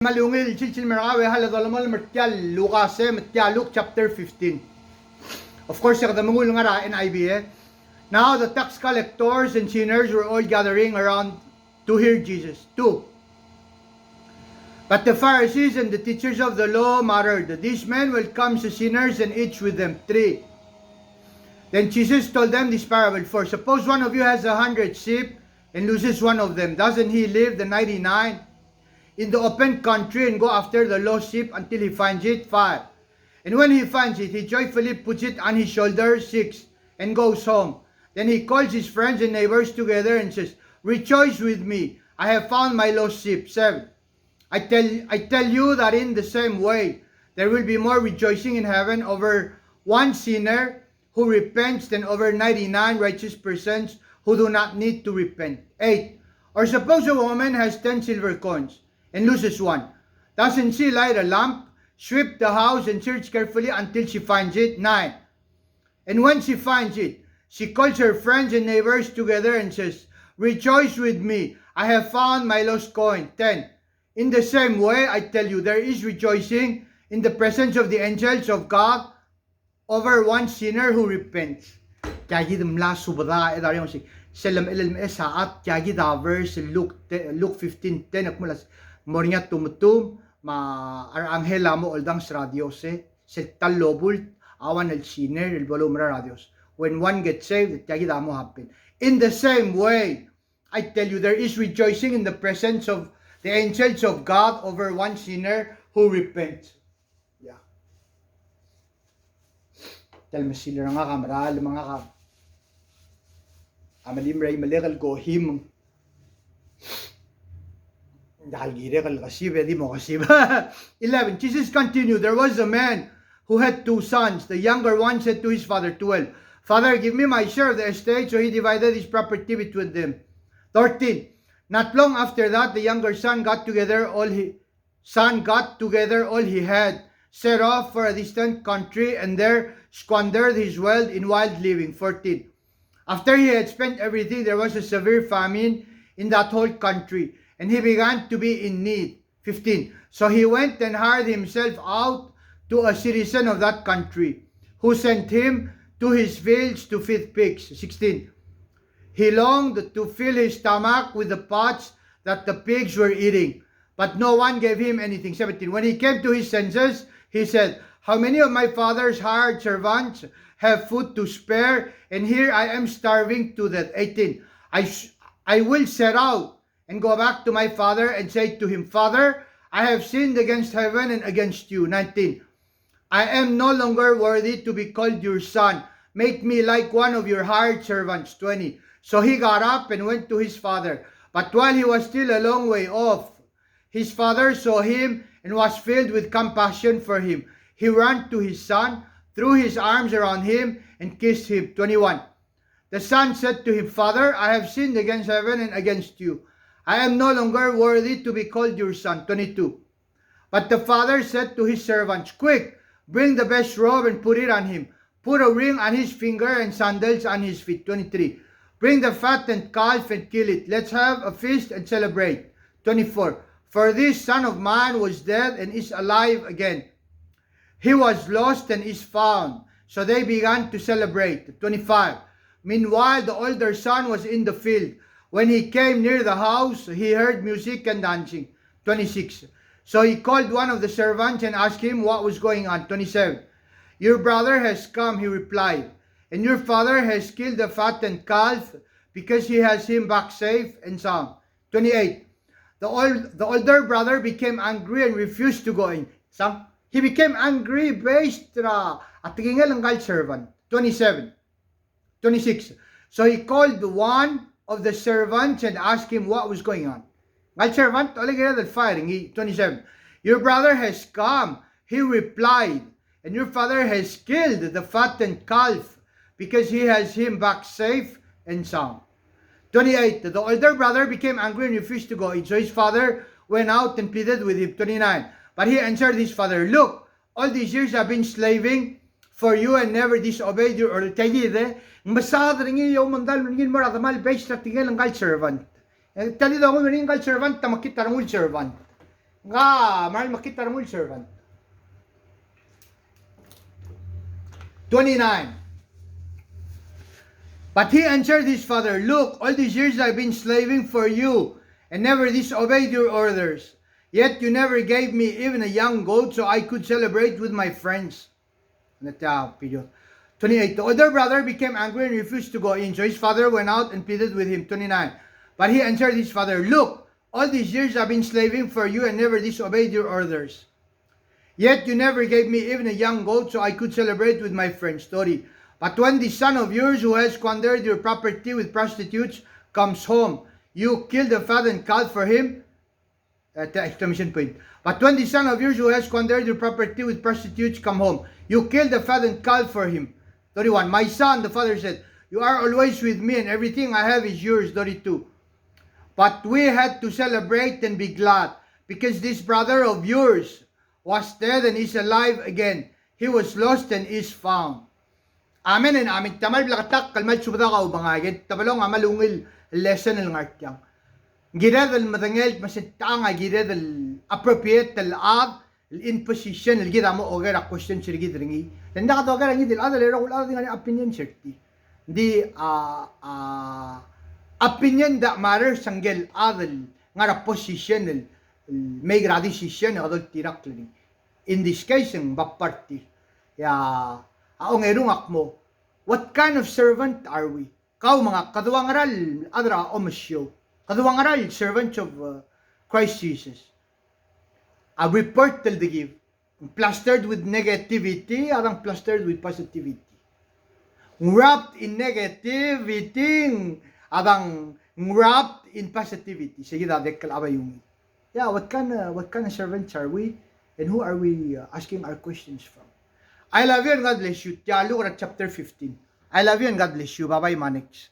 Malungil chilchil merawe haladalamal mertial Luke chapter 15. Of course, yung damangul nga ra NIV. Now the tax collectors and sinners were all gathering around to hear Jesus. 2. But the Pharisees and the teachers of the law muttered, "These men welcome the sinners and eat with them." 3. Then Jesus told them this parable. 4. Suppose one of you has 100 sheep and loses one of them. Doesn't he leave the 99 in the open country and go after the lost sheep until he finds it? 5. And when he finds it, he joyfully puts it on his shoulder. 6. And goes home. Then he calls his friends and neighbors together and says, "Rejoice with me, I have found my lost sheep." 7. I tell you that in the same way, there will be more rejoicing in heaven over one sinner who repents than over 99 righteous persons who do not need to repent. 8. Or suppose a woman has 10 silver coins and loses one. Doesn't she light a lamp, sweep the house, and search carefully until she finds it? 9. And when she finds it, she calls her friends and neighbors together and says, "Rejoice with me, I have found my lost coin." 10. In the same way, I tell you, there is rejoicing in the presence of the angels of God over one sinner who repents. Kyagi damla subada edari si selam elem saat kyagi da verse Luke 15:10 akmulas morinya tumutum ma ar anghela mo oldang radios se talobul awan el sinner el volumra radios. When one gets saved, kyagi da mo happen. In the same way, I tell you, there is rejoicing in the presence of the angels of God over one sinner who repents. Yeah. Tell me sila nga kamera, mga ka. Amalim ray malekal gohim. Dahil girekal kasiba, di mo kasiba. 11. Jesus continued, there was a man who had 2 sons. The younger one said to his father, 12, "Father, give me my share of the estate." So he divided his property between them. 13. Not long after that, the younger son got together all he had, set off for a distant country, and there squandered his wealth in wild living. 14. After he had spent everything, there was a severe famine in that whole country, and he began to be in need. 15. So he went and hired himself out to a citizen of that country, who sent him to his fields to feed pigs. 16. He longed to fill his stomach with the pods that the pigs were eating, but no one gave him anything. 17. When he came to his senses, he said, "How many of my father's hired servants have food to spare, and here I am starving to death." 18. I will set out and go back to my father and say to him, "Father, I have sinned against heaven and against you." 19. I am no longer worthy to be called your son. Make me like one of your hired servants. 20. So he got up and went to his father. But while he was still a long way off, his father saw him and was filled with compassion for him. He ran to his son, threw his arms around him, and kissed him. 21. The son said to him, "Father, I have sinned against heaven and against you. I am no longer worthy to be called your son." 22. But the father said to his servants, "Quick, bring the best robe and put it on him. Put a ring on his finger and sandals on his feet." 23. Bring the fattened calf and kill it. Let's have a feast and celebrate. 24. For this son of mine was dead and is alive again. He was lost and is found. So they began to celebrate. 25. Meanwhile, the older son was in the field. When he came near the house, he heard music and dancing. 26. So he called one of the servants and asked him what was going on. 27. "Your brother has come," he replied, "and your father has killed the fattened calf because he has him back safe and sound." 28. The older brother became angry and refused to go in. He became angry based at tinggal ang servant. 27. 26. So he called one of the servants and asked him what was going on. Gal servant, already firing. 27. "Your brother has come," he replied, "and your father has killed the fattened calf because he has him back safe and sound." 28. The older brother became angry and refused to go in. So his father went out and pleaded with him. 29. But he answered his father, "Look, all these years I've been slaving for you and never disobeyed your order." Mbasada rin yung mandal rin maradamal based na tinggal ang servant. Tali daw ko rin servant, tamakit tarangul servant. Nga, mahal makita mo yung servant. 29. But he answered his father, Look, all these years I've been slaving for you, and never disobeyed your orders. Yet you never gave me even a young goat so I could celebrate with my friends. 28. The older brother became angry and refused to go in. So his father went out and pleaded with him. 29. But he answered his father, Look, all these years I've been slaving for you and never disobeyed your orders. Yet you never gave me even a young goat so I could celebrate with my friends. 30. But when this son of yours who has squandered your property with prostitutes comes home, you kill the fattened calf for him. Exclamation point. But when the son of yours who has squandered your property with prostitutes come home, you kill the fattened calf for him. 31. My son, the father said, you are always with me and everything I have is yours. 32. But we had to celebrate and be glad because this brother of yours was dead and is alive again. He was lost and is found. Amen and amen. Tamal blakatak kalmal subada ka ubangagin. Tabalong amalungil lesson ng artyang. Girad al matangel masita nga girad al appropriate al ad al in position al gira mo ogar a question sir gidringi. Tanda ka ogar ang idil adal era kul adal opinion certi. Di opinion that matters sanggel adal nga position al may gradi decision adal tirak lini. In this case ang baparti. Ya aong erungak mo. What kind of servant are we? Kau mga kaduwang aral adra omasyo. Kaduwang aral, servants of Christ Jesus. A report till the give. Plastered with negativity, arang plastered with positivity. Wrapped in negativity, arang wrapped in positivity. Sige dadek kalabay yung. Yeah, what kind of servants are we? And who are we asking our questions from? I love you and God bless you. Luke chapter 15. I love you and God bless you. Bye-bye, Manix.